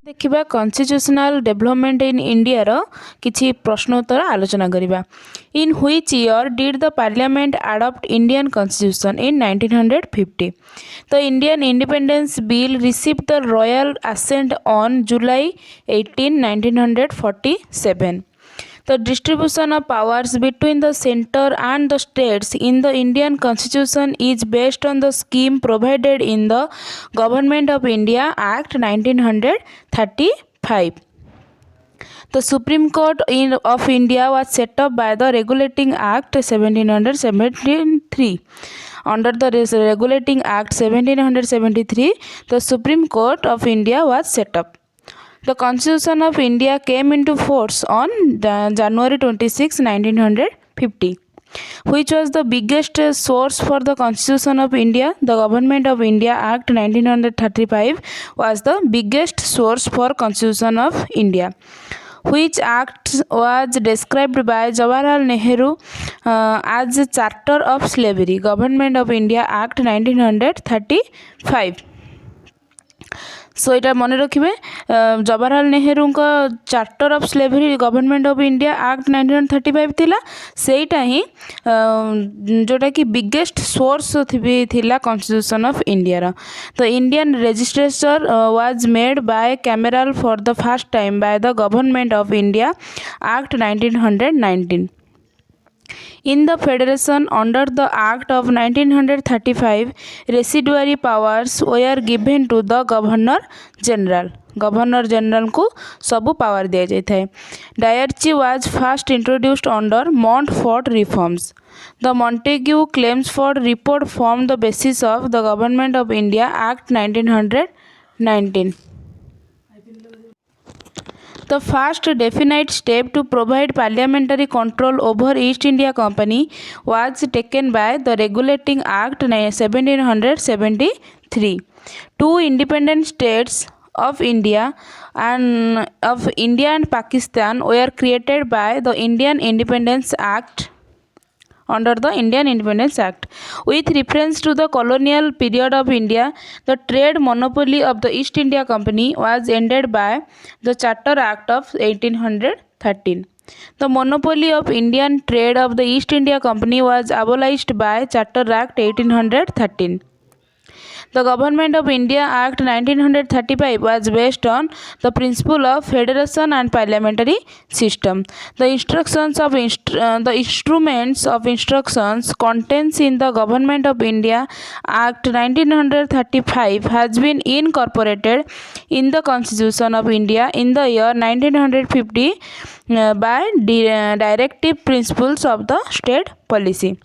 देखिबा constitutional development in India रो किछि प्रश्नोत्तर आलोचना करिबा। In which year did the parliament adopt Indian constitution in 1950? The Indian independence bill received the royal assent on July 18 1947. The distribution of powers between the center and the states in the Indian Constitution is based on the scheme provided in the Government of India Act 1935. The Supreme Court of India was set up by the Regulating Act 1773. Under the Regulating Act 1773, the Supreme Court of India was set up. The Constitution of India came into force on January 26, 1950. Which was the biggest source for the Constitution of India? The Government of India Act 1935 was the biggest source for Constitution of India. Which act was described by Jawaharlal Nehru as a charter of slavery? Government of India Act 1935. So यहाँ मन रखिए Jawaharlal Nehru charter of slavery government of India act 1935 थिला सेटा ही जोटा कि biggest source थिला constitution of India रो। तो Indian legislature was made bicameral for the first time by the government of India act 1919. In the Federation, under the Act of 1935, residuary powers were given to the Governor General. Governor General को सबु power दिया जाता है. Diarchy was first introduced under Montfort reforms. The Montague Claims for report formed the basis of the Government of India Act 1919. The first definite step to provide parliamentary control over East India Company was taken by the Regulating Act 1773. Two independent states of India and Pakistan were created by the Indian Independence Act. Under the Indian Independence Act, with reference to the colonial period of India, the trade monopoly of the East India Company was ended by the Charter Act of 1813. The monopoly of Indian trade of the East India Company was abolished by Charter Act 1813. The Government of India Act 1935 was based on the principle of federation and parliamentary system. The instruments of instructions contained in the Government of India Act 1935 has been incorporated in the Constitution of India in the year 1950 by directive principles of the state policy.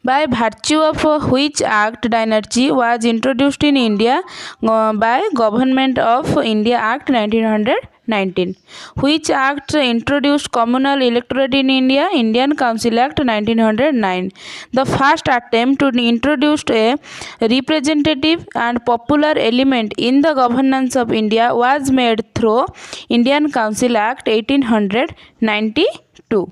By virtue of which act Diarchy was introduced in India by Government of India Act 1919. Which act introduced communal electorate in India? Indian Council Act 1909. The first attempt to introduce a representative and popular element in the governance of India was made through Indian Council Act 1892.